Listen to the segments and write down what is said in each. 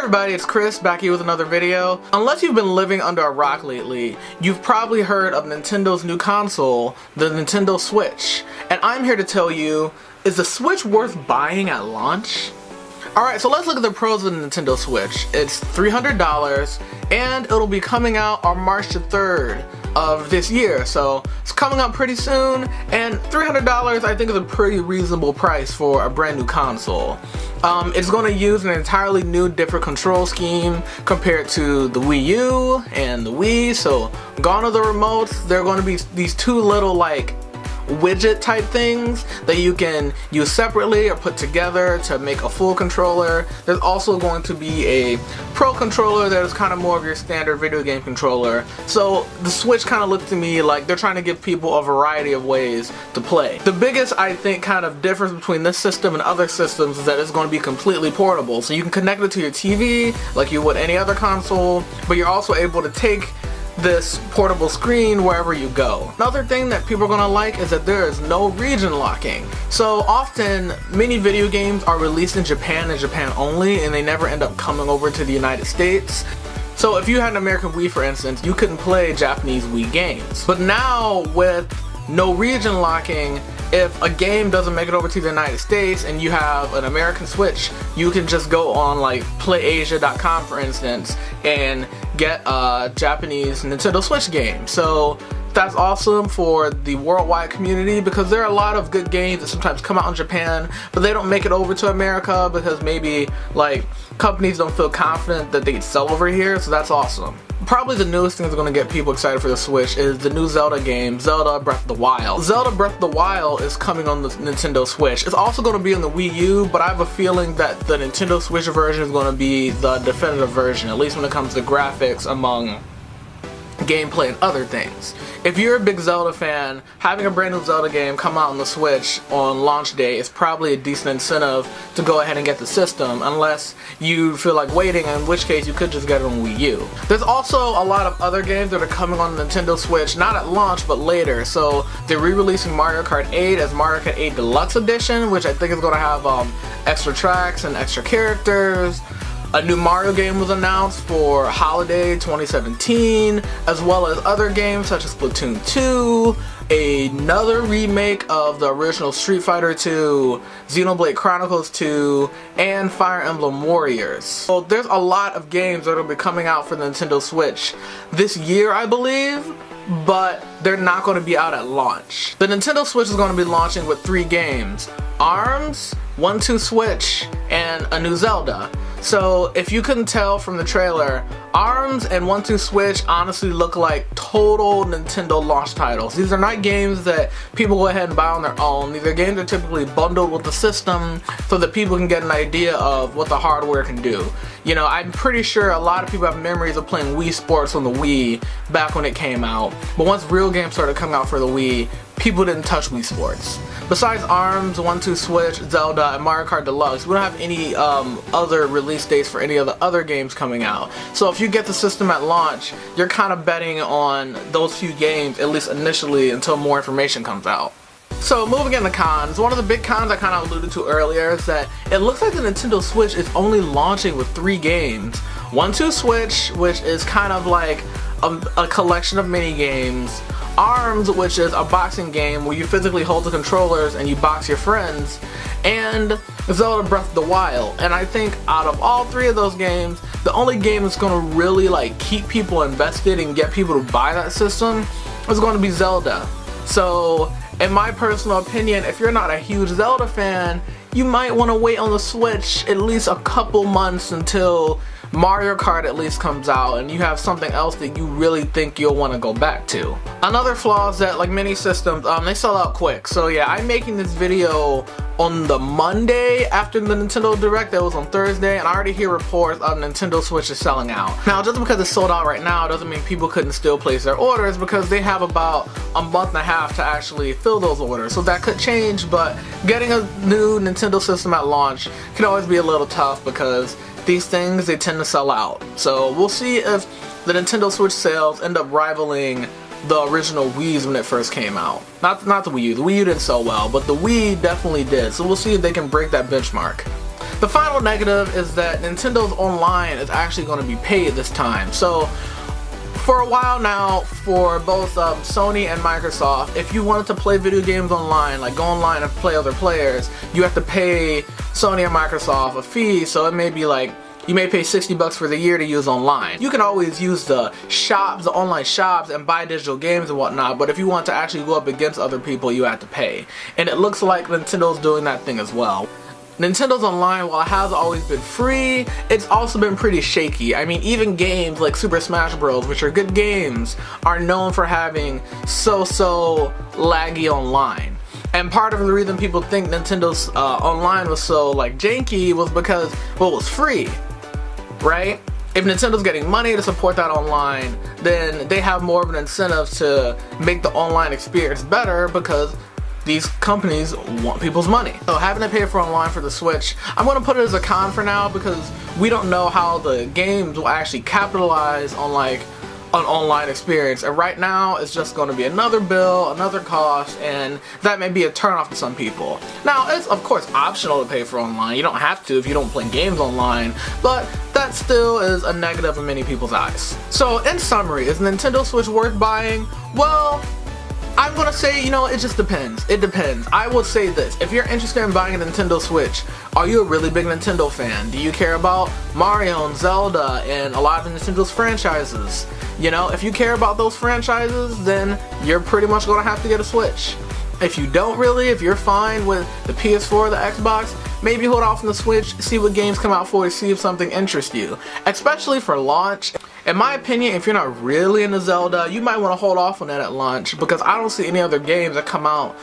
everybody, it's Chris back here with another video. Unless you've been living under a rock lately, you've probably heard of Nintendo's new console, the Nintendo Switch. And I'm here to tell you, is the Switch worth buying at launch? Alright, so let's look at the pros of the Nintendo Switch. It's $300 and it'll be coming out on March the 3rd of this year, so it's coming up pretty soon, and $300 I think is a pretty reasonable price for a brand new console. It's going to use an entirely new different control scheme compared to the Wii U and the Wii, so gone are the remotes. They're going to be these two little like widget type things that you can use separately or put together to make a full controller. There's also going to be a Pro controller that is kind of more of your standard video game controller. So the Switch kind of looks to me like they're trying to give people a variety of ways to play. The biggest, I think, kind of difference between this system and other systems is that it's going to be completely portable. So you can connect it to your TV like you would any other console, but you're also able to take this portable screen wherever you go. Another thing that people are gonna like is that there is no region locking. So often many video games are released in Japan and Japan only, and they never end up coming over to the United States. So if you had an American Wii, for instance, you couldn't play Japanese Wii games. But now with no region locking, if a game doesn't make it over to the United States and you have an American Switch, you can just go on like playasia.com, for instance, and get a Japanese Nintendo Switch game. So that's awesome for the worldwide community, because there are a lot of good games that sometimes come out in Japan but they don't make it over to America because maybe like companies don't feel confident that they'd sell over here, so that's awesome. Probably the newest thing that's going to get people excited for the Switch is the new Zelda game, Zelda Breath of the Wild. Zelda Breath of the Wild is coming on the Nintendo Switch. It's also going to be on the Wii U, but I have a feeling that the Nintendo Switch version is going to be the definitive version, at least when it comes to graphics, among gameplay and other things. If you're a big Zelda fan, having a brand new Zelda game come out on the Switch on launch day is probably a decent incentive to go ahead and get the system, unless you feel like waiting, in which case you could just get it on Wii U. There's also a lot of other games that are coming on the Nintendo Switch, not at launch but later. So they're re-releasing Mario Kart 8 as Mario Kart 8 Deluxe Edition, which I think is going to have extra tracks and extra characters. A new Mario game was announced for Holiday 2017, as well as other games such as Splatoon 2, another remake of the original Street Fighter 2, Xenoblade Chronicles 2, and Fire Emblem Warriors. So there's a lot of games that will be coming out for the Nintendo Switch this year, I believe, but they're not going to be out at launch. The Nintendo Switch is going to be launching with 3 games: ARMS, 1-2 Switch, and a new Zelda. So if you couldn't tell from the trailer, ARMS and 1-2 Switch honestly look like total Nintendo launch titles. These are not games that people go ahead and buy on their own. These are games that are typically bundled with the system so that people can get an idea of what the hardware can do. You know, I'm pretty sure a lot of people have memories of playing Wii Sports on the Wii back when it came out. But once real games started coming out for the Wii, people didn't touch Wii Sports. Besides ARMS, 1-2 Switch, Zelda, and Mario Kart Deluxe, we don't have any other release dates for any of the other games coming out. So if you get the system at launch, you're kind of betting on those few games, at least initially, until more information comes out. So moving into cons, one of the big cons I kind of alluded to earlier is that it looks like the Nintendo Switch is only launching with 3 games. 1-2 Switch, which is kind of like a collection of mini games. ARMS, which is a boxing game where you physically hold the controllers and you box your friends, and Zelda Breath of the Wild. And I think out of all 3 of those games, the only game that's going to really like keep people invested and get people to buy that system is going to be Zelda. So in my personal opinion, if you're not a huge Zelda fan, you might want to wait on the Switch at least a couple months until Mario Kart at least comes out and you have something else that you really think you'll want to go back to. Another flaw is that, like many systems, they sell out quick. So yeah, I'm making this video on the Monday after the Nintendo Direct that was on Thursday, and I already hear reports of Nintendo Switch is selling out. Now, just because it's sold out right now doesn't mean people couldn't still place their orders, because they have about a month and a half to actually fill those orders. So that could change, but getting a new Nintendo system at launch can always be a little tough because these things, they tend to sell out. So we'll see if the Nintendo Switch sales end up rivaling the original Wii's when it first came out. Not the Wii U. The Wii U didn't sell well, but the Wii definitely did. So we'll see if they can break that benchmark. The final negative is that Nintendo's online is actually going to be paid this time. So for a while now, for both Sony and Microsoft, if you wanted to play video games online, like go online and play other players, you have to pay Sony and Microsoft a fee. So it may be like, you may pay $60 for the year to use online. You can always use the shops, the online shops, and buy digital games and whatnot, but if you want to actually go up against other people, you have to pay. And it looks like Nintendo's doing that thing as well. Nintendo's online, while it has always been free, it's also been pretty shaky. I mean, even games like Super Smash Bros., which are good games, are known for having so laggy online. And part of the reason people think Nintendo's online was so like janky was because, well, it was free, right? If Nintendo's getting money to support that online, then they have more of an incentive to make the online experience better because these companies want people's money. So having to pay for online for the Switch, I'm going to put it as a con for now because we don't know how the games will actually capitalize on like an online experience, and right now it's just going to be another bill, another cost, and that may be a turnoff to some people. Now, it's of course optional to pay for online. You don't have to if you don't play games online, but that still is a negative in many people's eyes. So in summary, is Nintendo Switch worth buying? Well, I'm gonna say, you know, it just depends. It depends. I will say this. If you're interested in buying a Nintendo Switch, are you a really big Nintendo fan? Do you care about Mario and Zelda and a lot of Nintendo's franchises? You know, if you care about those franchises, then you're pretty much gonna have to get a Switch. If you don't really, if you're fine with the PS4, the Xbox, maybe hold off on the Switch, see what games come out for you, see if something interests you. Especially for launch. In my opinion, if you're not really into Zelda, you might want to hold off on that at launch because I don't see any other games that come out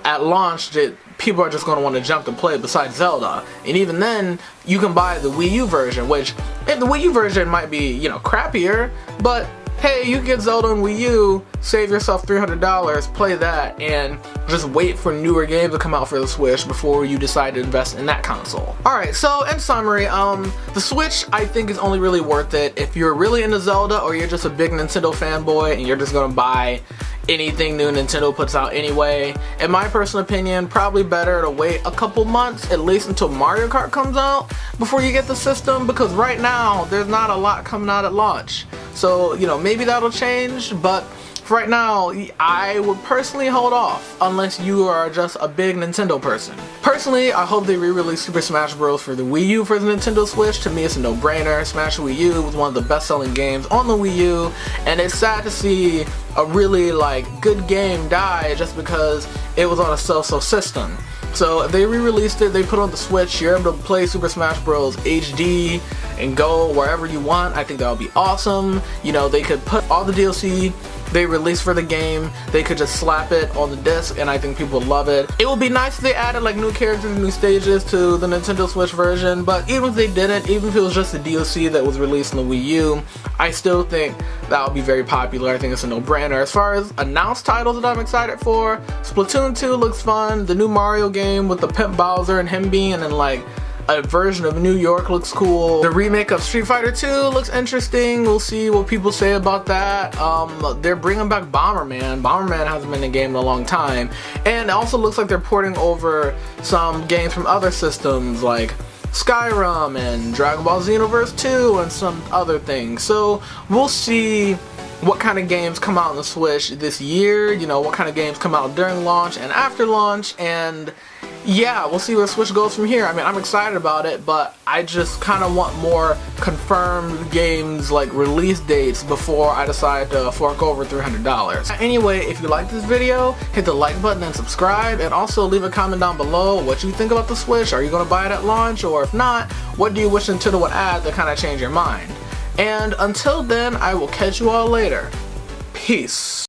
at launch that people are just going to want to jump to play besides Zelda. And even then, you can buy the Wii U version, which the Wii U version might be, you know, crappier, but hey, you can get Zelda on Wii U, save yourself $300, play that, and just wait for newer games to come out for the Switch before you decide to invest in that console. Alright, so in summary, the Switch I think is only really worth it if you're really into Zelda or you're just a big Nintendo fanboy and you're just gonna buy anything new Nintendo puts out anyway. In my personal opinion, probably better to wait a couple months, at least until Mario Kart comes out, before you get the system, because right now, there's not a lot coming out at launch. So, you know, maybe that'll change, but for right now, I would personally hold off unless you are just a big Nintendo person. Personally, I hope they re-release Super Smash Bros. For the Wii U for the Nintendo Switch. To me, it's a no-brainer. Smash Wii U was one of the best-selling games on the Wii U, and it's sad to see a really, like, good game die just because it was on a so-so system. So if they re-released it, they put it on the Switch, you're able to play Super Smash Bros. HD and go wherever you want. I think that would be awesome. You know, they could put all the DLC they released for the game, they could just slap it on the disc, and I think people would love it. It would be nice if they added like new characters and new stages to the Nintendo Switch version, but even if they didn't, even if it was just the DLC that was released on the Wii U, I still think that would be very popular. I think it's a no-brainer. As far as announced titles that I'm excited for, Splatoon 2 looks fun, the new Mario game with the Pimp Bowser and him being in like a version of New York looks cool. The remake of Street Fighter 2 looks interesting. We'll see what people say about that. They're bringing back Bomberman. Bomberman hasn't been in a game in a long time. And it also looks like they're porting over some games from other systems like Skyrim and Dragon Ball Xenoverse 2 and some other things. So we'll see what kind of games come out on the Switch this year, you know, what kind of games come out during launch and after launch, and yeah, we'll see where Switch goes from here. I mean, I'm excited about it, but I just kind of want more confirmed games, like release dates, before I decide to fork over $300. Anyway, if you like this video, hit the like button and subscribe, and also leave a comment down below what you think about the Switch. Are you going to buy it at launch, or if not, what do you wish Nintendo would add to kind of change your mind? And until then, I will catch you all later. Peace.